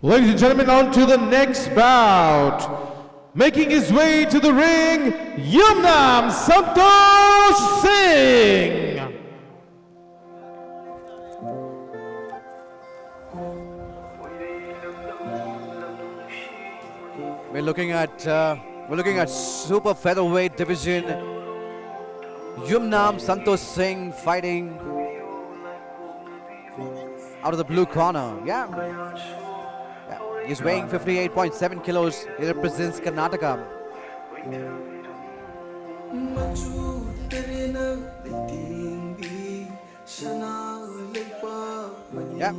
Ladies and gentlemen, on to the next bout. Making his way to the ring, Yumnam Santosh Singh. We're looking at super featherweight division. Yumnam Santosh Singh fighting out of the blue corner. Yeah. He's weighing 58.7 kilos. He represents Karnataka. Yeah.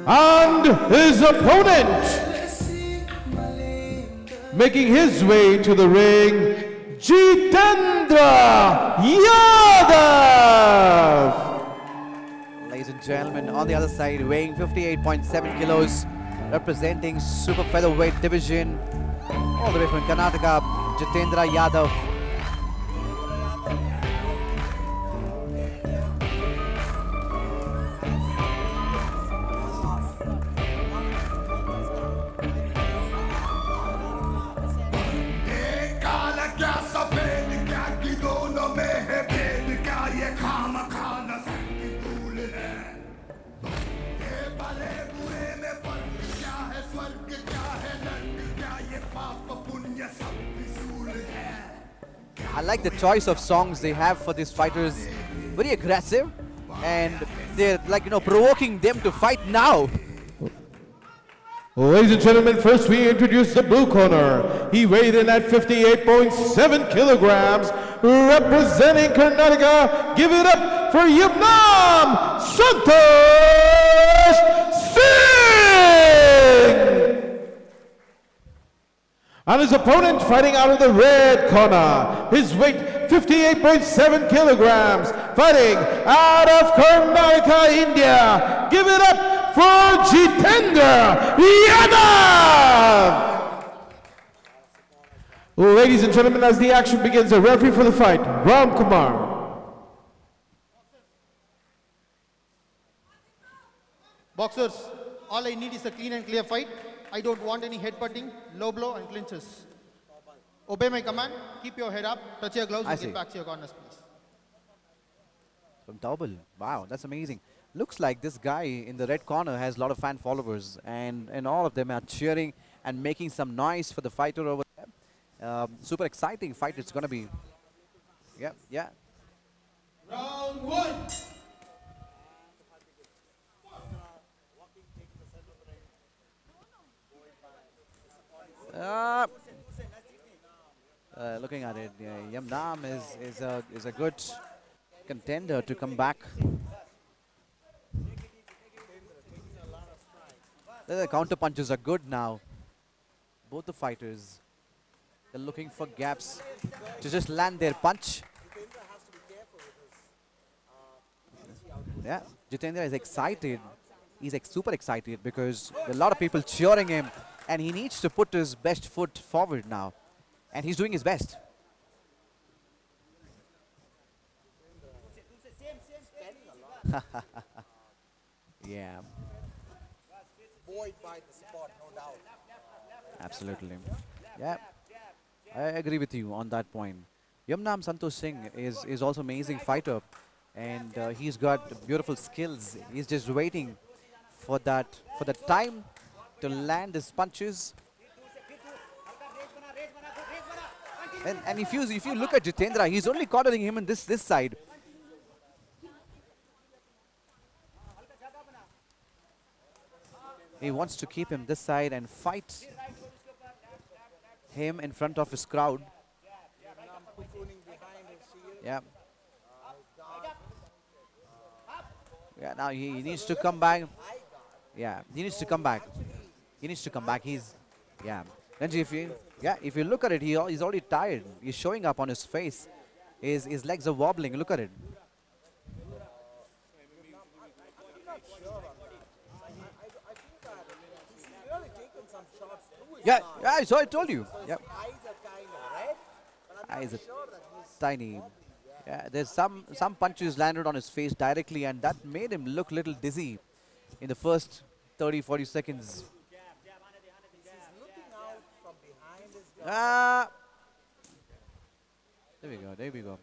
And his opponent, making his way to the ring, Jitendra Yadav. Ladies and gentlemen, on the other side, weighing 58.7 kilos, representing super featherweight division, all the way from Karnataka, Jitendra Yadav. I like the choice of songs they have for these fighters. Very aggressive, and they're provoking them to fight now. Ladies and gentlemen, first we introduce the blue corner. He weighed in at 58.7 kilograms, representing Karnataka. Give it up for Yumnam Santosh Singh! And his opponent fighting out of the red corner. His weight 58.7 kilograms, fighting out of Karnataka, India. Give it up for Jitendra Yadav! Ladies and gentlemen, as the action begins, a referee for the fight, Ram Kumar. Boxers, all I need is a clean and clear fight. I don't want any headbutting, low blow and clinches. Obey my command, keep your head up, touch your gloves and get back to your corners, please. From Double, wow, that's amazing. Looks like this guy in the red corner has a lot of fan followers, and all of them are cheering and making some noise for the fighter over there. Super exciting fight it's going to be. Yeah. Round one. Looking at it, Yumnam is a good contender to come back. The counter punches are good now. Both the fighters, they're looking for gaps to just land their punch. Yeah, Jitendra is excited. He's super excited because there are a lot of people cheering him, and he needs to put his best foot forward now. And he's doing his best. Yeah. Buoyed by the support, no doubt. Absolutely. Yeah. I agree with you on that point. Yumnam Santosh Singh is also an amazing fighter, and he's got beautiful skills. He's just waiting for that time to land his punches. And if you look at Jitendra, he's only cornering him in this side. He wants to keep him this side and fight him in front of his crowd. Yeah. Yeah, now he needs to come back. Yeah, he needs to come back. He needs to come back. Ranji, if you look at it, he's already tired. He's showing up on his face. His legs are wobbling. Look at it. Yeah, so I told you. Yeah. Eyes are kind of red, but I'm Eyes not are sure that he's tiny. Yeah, there's some punches landed on his face directly, and that made him look little dizzy in the first 30-40 seconds. Looking out from behind his guard. Ah, there we go. There we go.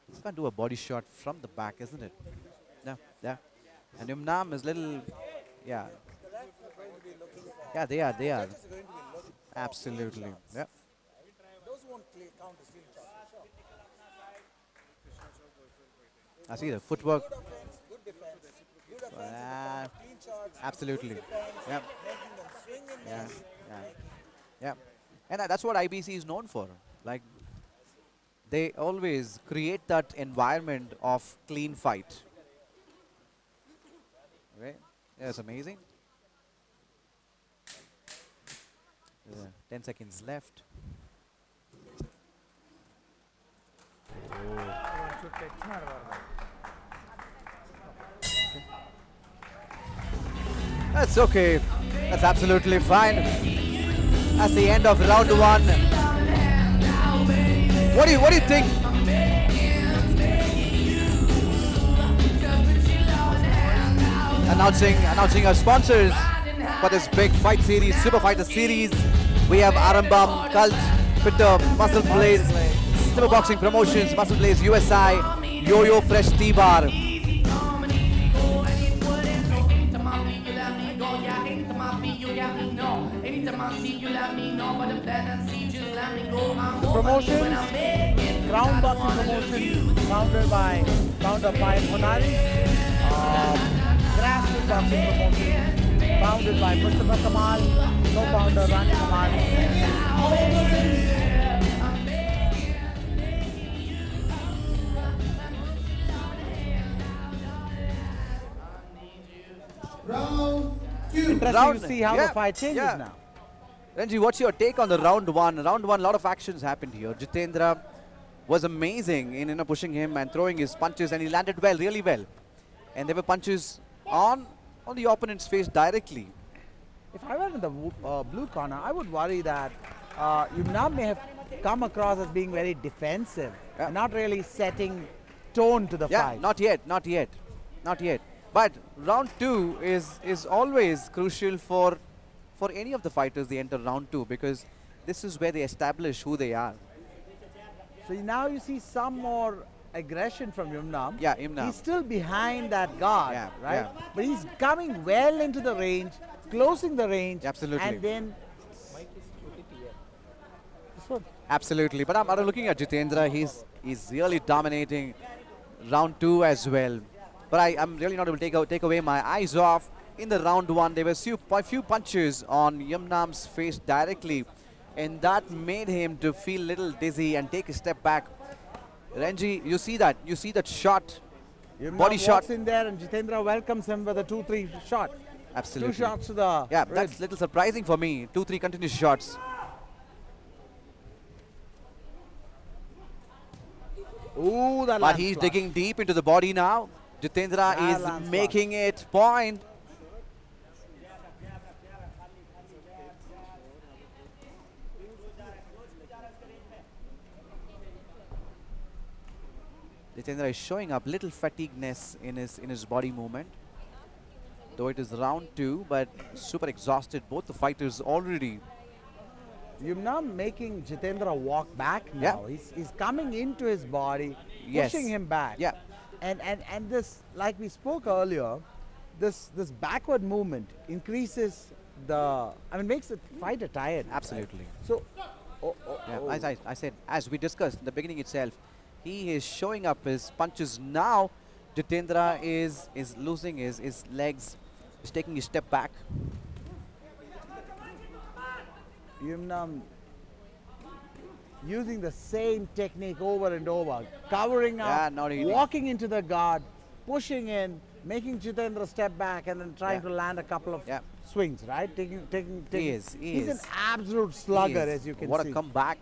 You can't do a body shot from the back, isn't it? No, yeah. And Yumnam is little, yeah. The ref is going to be looking for. Yeah, they are. They are. Judge is going to be looking. Absolutely. Yeah. Those won't count as clean shots. Sure. I see the footwork. Good offense, good defense. Good offense. Ah, Clean shots. absolutely. Defense. Yeah. Making them swing in Yeah. there. Yeah. Yeah. And that's what IBC is known for. Like, they always create that environment of clean fight. Right? Yeah, it's amazing. 10 seconds left. That's okay. That's absolutely fine. That's the end of round one. What do you think? Announcing our sponsors for this big fight series, Super Fighter series. We have Arambam, Cult, Fitter, Muscle Blaze, Super Boxing Promotions, Muscle Blaze USI, Yo-Yo Fresh T-Bar. Promotions, Ground Boxing Promotion, founded by founder Pai Monari. Grassroots Boxing Promotion, founded by Mustafa Kamal, co-founder Rani Kamal. Interesting to see how the fight changes now. Renji, what's your take on the round one? Round one, a lot of actions happened here. Jitendra was amazing in pushing him and throwing his punches, and he landed well, really well. And there were punches on the opponent's face directly. If I were in the blue corner, I would worry that Yumnam may have come across as being very defensive and not really setting tone to the fight. Not yet. But round two is always crucial for any of the fighters they enter round two, because this is where they establish who they are. So now you see some more aggression from Yumnam. Yeah, Yumnam. He's still behind that guard, Yeah, right? yeah. But he's coming well into the range, closing the range. Absolutely. And then this one. Absolutely. But I'm looking at Jitendra. He's really dominating round two as well. But I'm really not able to take away my eyes off. In the round one, there were a few punches on Yumnam's face directly, and that made him to feel a little dizzy and take a step back. Renji, you see that shot, Yumnam body shot. walks in there and Jitendra welcomes him with a 2-3 shot. Absolutely. 2 shots to the Yeah, ribs. that's a little surprising for me. 2-3 continuous shots. Ooh, that But he's digging deep into the body now. Jitendra Yeah, lance is making it point. Jitendra is showing up little fatigueness in his body movement. Though it is round two, but super exhausted. Both the fighters already. Yumnam making Jitendra walk back now. He's coming into his body, Yes. pushing him back. Yeah. And this, like we spoke earlier, this backward movement increases makes the fighter tired. right? Absolutely. So, Yeah, as I said, as we discussed in the beginning itself, he is showing up his punches now. Jitendra is losing his legs, is taking a step back. Yumnam using the same technique over and over, covering Yeah, up, not really. walking into the guard, pushing in, making Jitendra step back, and then trying Yeah. to land a couple of Yeah. swings, right? Taking. He is. He's an is. absolute slugger, as you can What see. a comeback.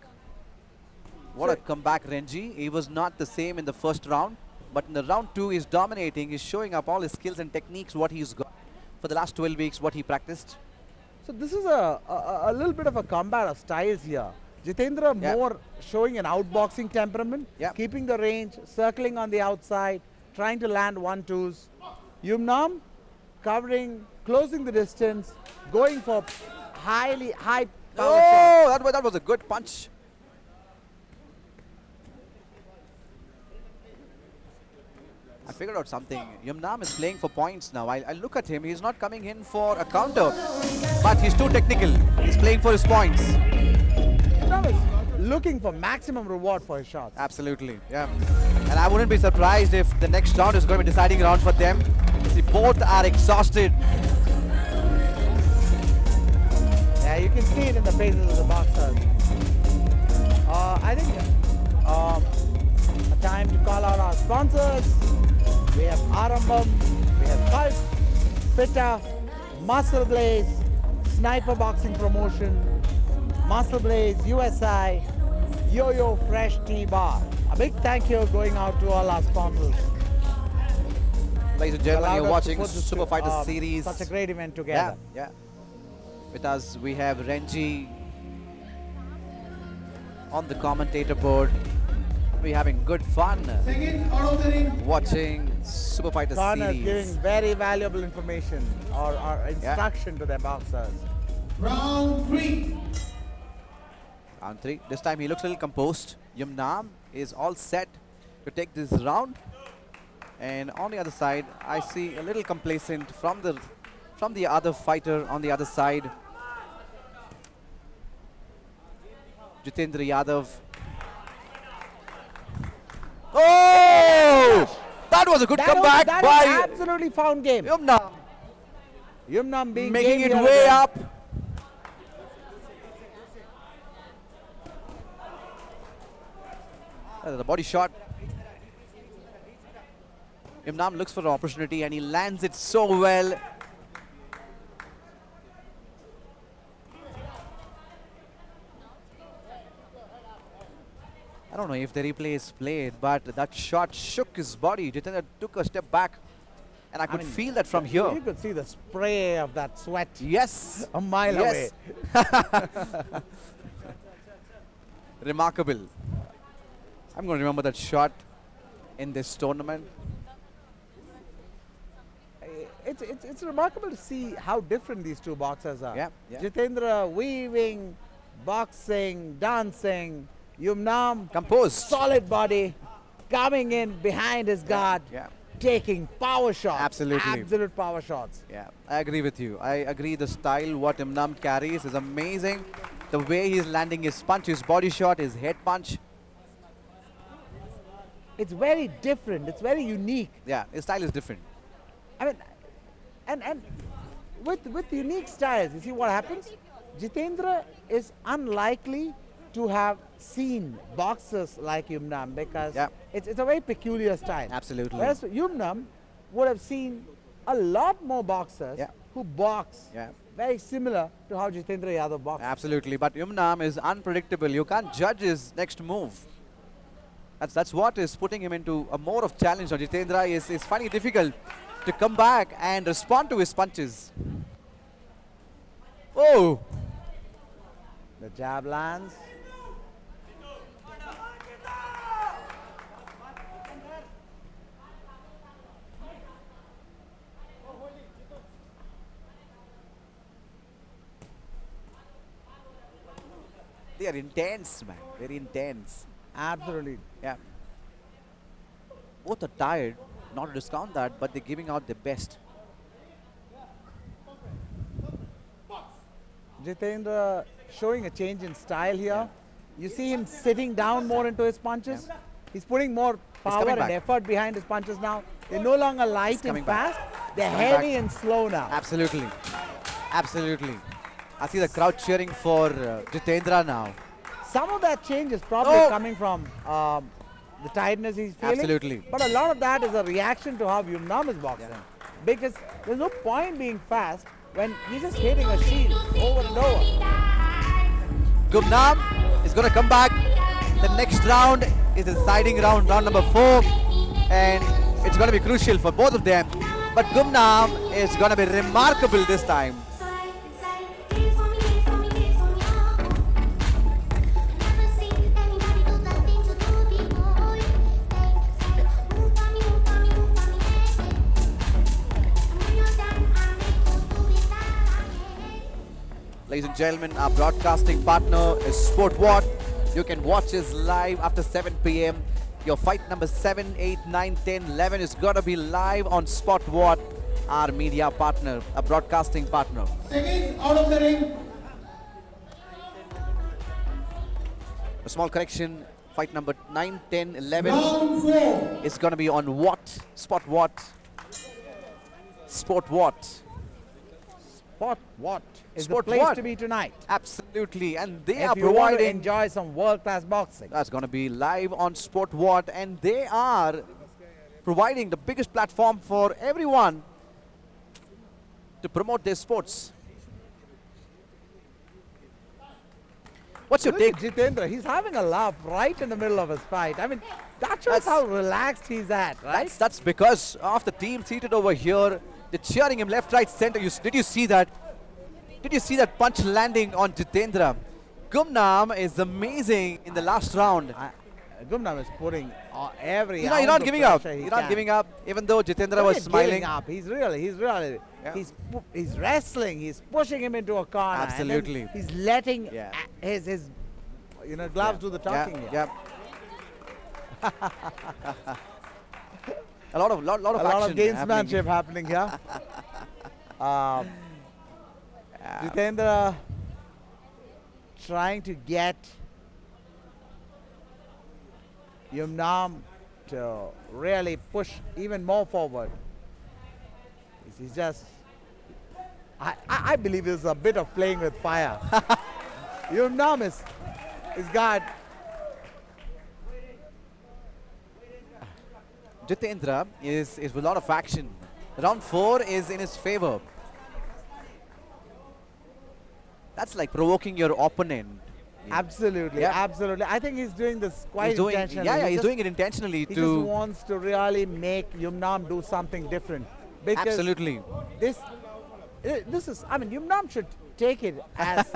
What a comeback, Renji. He was not the same in the first round, but in the round two, he's dominating. He's showing up all his skills and techniques, what he's got for the last 12 weeks, what he practiced. So this is a little bit of a combat of styles here. Jitendra Yeah. more showing an outboxing temperament, Yeah. keeping the range, circling on the outside, trying to land 1-2s. Yumnam covering, closing the distance, going for high power shots. Oh, that was a good punch. I figured out something. Yumnam is playing for points now. I look at him. He's not coming in for a counter, but he's too technical. He's playing for his points. Yumnam is looking for maximum reward for his shots. Absolutely, yeah. And I wouldn't be surprised if the next round is going to be deciding round for them. See, both are exhausted. Yeah, you can see it in the faces of the boxers. I think a time to call out our sponsors. We have Arambam, we have Pulse, Fitta, Muscle Blaze, Sniper Boxing Promotion, Muscle Blaze, USI, Yo-Yo Fresh Tea Bar. A big thank you going out to all our sponsors. Ladies and Allowed gentlemen, you're us to watching put this Super Fighter Series. Such a great event Yeah, together. yeah. With us, we have Renji on the commentator board. We're having good fun Second out of the ring. watching Super Fighter Corners Series. giving very valuable information or instruction to their boxers. Round 3. Round 3. This time he looks a little composed. Yumnam is all set to take this round. And on the other side, I see a little complacent from the other fighter on the other side. Jitendra Yadav. Oh! That was a good comeback That by was absolutely found game. Yumnam. Yumnam being Making game it here way again. up. The body shot. Yumnam looks for an opportunity and he lands it so well. I don't know if the replay is played, but that shot shook his body. Jitendra took a step back, and I could mean, feel that from here. You could see the spray of that sweat Yes. a mile Yes. away. Remarkable. I'm going to remember that shot in this tournament. It's remarkable to see how different these two boxers are. Yeah, yeah. Jitendra weaving, boxing, dancing. Yumnam Composed. solid body, coming in behind his guard, Yeah. taking power shots. Absolutely. Absolute power shots. Yeah, I agree with you. I agree the style what Yumnam carries is amazing. The way he's landing his punch, his body shot, his head punch. It's very different. It's very unique. Yeah, his style is different. I mean, and with unique styles, you see what happens? Jitendra is unlikely to have seen boxers like Yumnam because Yeah. it's a very peculiar style. Absolutely. Whereas Yumnam would have seen a lot more boxers Yeah. who box Yeah. very similar to how Jitendra Yadav boxes. Absolutely, but Yumnam is unpredictable. You can't judge his next move. That's what is putting him into a more of challenge. Now Jitendra is finding it difficult to come back and respond to his punches. Oh! The jab lands. They are intense, man. Very intense. Absolutely. Yeah. Both are tired. Not to discount that, but they're giving out their best. Jitendra showing a change in style here. You see him sitting down more into his punches. He's putting more power coming and back. effort behind his punches now. They're no longer light and coming back. fast. They're coming heavy back. and slow now. Absolutely. Absolutely. I see the crowd cheering for Jitendra now. Some of that change is probably Oh. coming from the tiredness he's feeling. Absolutely. But a lot of that is a reaction to how Yumnam is boxing. Yeah. Because there's no point being fast when you're just hitting a shield over and over. Yumnam is going to come back. The next round is the deciding round, round number 4. And it's going to be crucial for both of them. But Yumnam is going to be remarkable this time. Ladies and gentlemen, our broadcasting partner is Sport What. You can watch us live after 7 p.m. Your fight number 7, 8, 9, 10, 11 is going to be live on Sport What, our media partner, a broadcasting partner. Seconds out of the ring. A small correction, fight number 9, 10, 11 Round 4. is going to be on What? Sport What? Sport What? Spot what is Sport the place what? to be tonight. Absolutely, and they If are you want to providing... enjoy some world-class boxing. That's going to be live on Sport What, and they are providing the biggest platform for everyone to promote their sports. What's your Look take? at Jitendra, he's having a laugh right in the middle of his fight. I mean, that shows how relaxed he's at, right? That's because of the team seated over here. They're cheering him left, right, center. Did you see that? Did you see that punch landing on Jitendra? Yumnam is amazing in the last round. Gumnam is putting every You're ounce not of giving up. pressure he You're not can. giving up, even though Jitendra Look was at smiling. giving up. He's really, Yeah. he's wrestling. He's pushing him into a corner. and then Absolutely. he's letting Yeah. his gloves do the talking. here. Yeah. A lot of A lot of action gamesmanship happening here. Jitendra trying to get Yumnam to really push even more forward. He's just... I believe this is a bit of playing with fire. Yumnam is got... Jitendra is with a lot of action. Round 4 is in his favor. That's like provoking your opponent. Absolutely, Yeah. absolutely. I think he's doing this quite He's doing, intentionally. yeah, He he's just- doing it intentionally He just to... wants to really make Yumnam do something different. Because Absolutely. this is, I mean, Yumnam should take it as,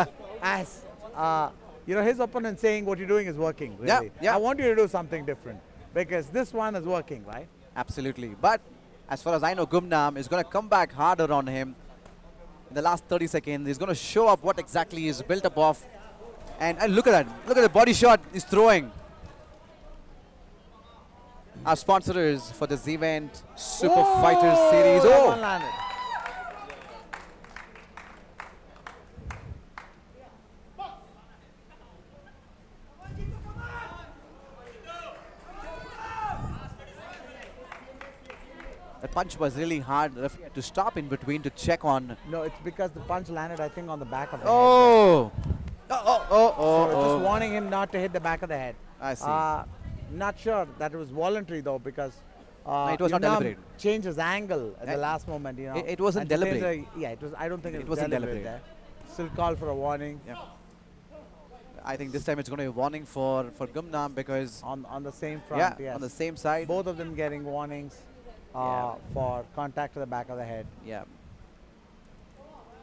his opponent saying what you're doing is working, Yeah, really. yeah. I want you to do something different because this one is working, right? Absolutely. But as far as I know, Yumnam is going to come back harder on him in the last 30 seconds. He's going to show up what exactly he's built up of. And look at that. Look at the body shot he's throwing. Our sponsors for this event, Super Fighters Series. That Oh! one landed. The punch was really hard. The referee had to stop in between to check on. No, it's because the punch landed, I think, on the back of the head. Oh! So just warning him not to hit the back of the head. I see. Not sure that it was voluntary though, because it was not Yumnam deliberate. changed his angle at the Eh, last moment. it wasn't And deliberate. Jitendra, yeah, it was. I don't think it, It was wasn't deliberate. deliberate. There. Still call for a warning Yeah. I think this time it's going to be a warning for Yumnam because on the same front. Yes. on the same side. Both of them getting warnings for contact to the back of the head. Yeah.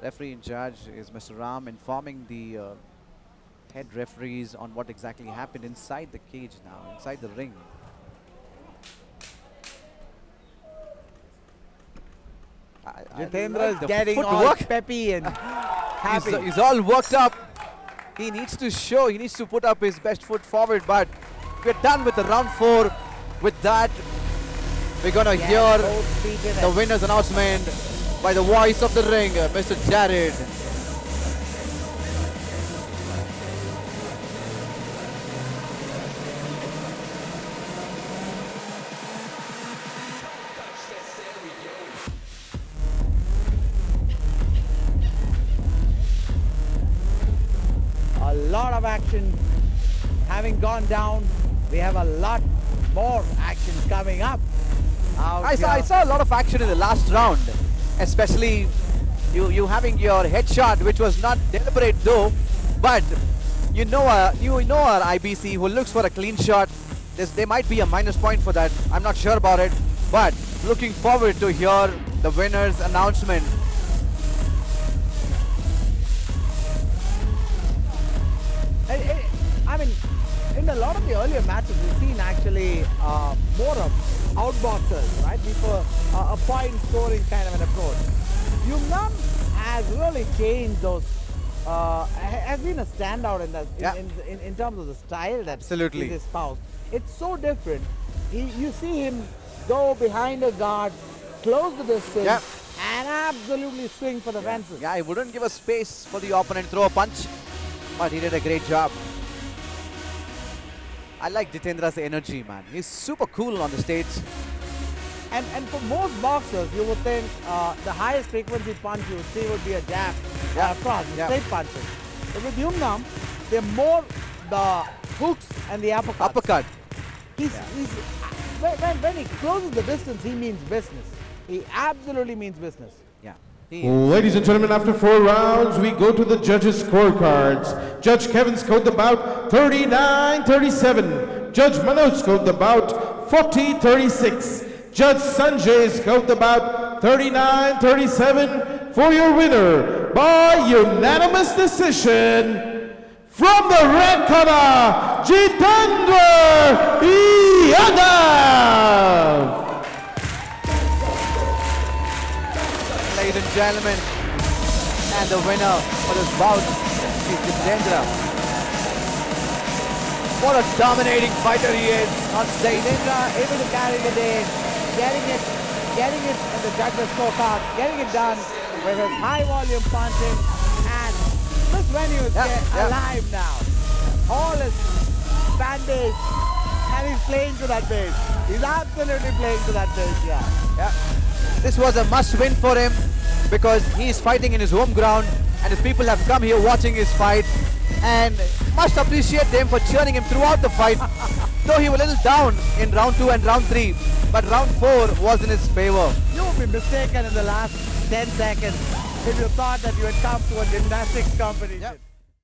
Referee in charge is Mr. Ram informing the head referees on what exactly happened inside the cage now, inside the ring. I Jitendra like is the getting all footwork. peppy and happy. He's all worked up. He needs to show, he needs to put up his best foot forward, but we're done with the round 4. With that, we're going to hear both feet in the it. winner's announcement by the voice of the ring, Mr. Jared. A lot of action having gone down. We have a lot more action coming up. I saw a lot of action in the last round, especially you having your headshot, which was not deliberate though, but you know our IBC who looks for a clean shot. There might be a minus point for that. I'm not sure about it, but looking forward to hear the winner's announcement. I mean, in a lot of the earlier matches, we've seen actually more of outboxers, right? Before a point scoring kind of an approach. Yumnam has really changed those has been a standout in that Yeah. in terms of the style that Absolutely. he espoused. It's so different. You see him go behind a guard, close the distance, Yeah. and absolutely swing for the fences. Yeah, he wouldn't give a space for the opponent to throw a punch, but he did a great job. I like Jitendra's energy, man. He's super cool on the stage. And for most boxers, you would think the highest frequency punch you would see would be a jab, Yeah. cross, Yeah. straight punches. But with Yumnam, they're more the hooks and the uppercuts. Uppercut. When he closes the distance, he means business. He absolutely means business. Yeah. Ladies and gentlemen, after 4 rounds, we go to the judges' scorecards. Judge Kevin scored the bout 39-37. Judge Manoj scored the bout 40-36. Judge Sanjay scored the bout 39-37 for your winner by unanimous decision from the red corner, Jitendra Yadav. Ladies and gentlemen, and the winner for this bout is Jitendra. What a dominating fighter he is on stage. Jitendra able to carry the day, getting it in the judges' scorecard, getting it done with his high volume punching, and this venue is alive now. All his fan base, and he's playing to that base. He's absolutely playing to that base, yeah. Yeah. This was a must-win for him because he is fighting in his home ground and his people have come here watching his fight, and must appreciate them for cheering him throughout the fight. Though he was a little down in round 2 and round 3, but round 4 was in his favor. You would be mistaken in the last 10 seconds if you thought that you had come to a gymnastics competition.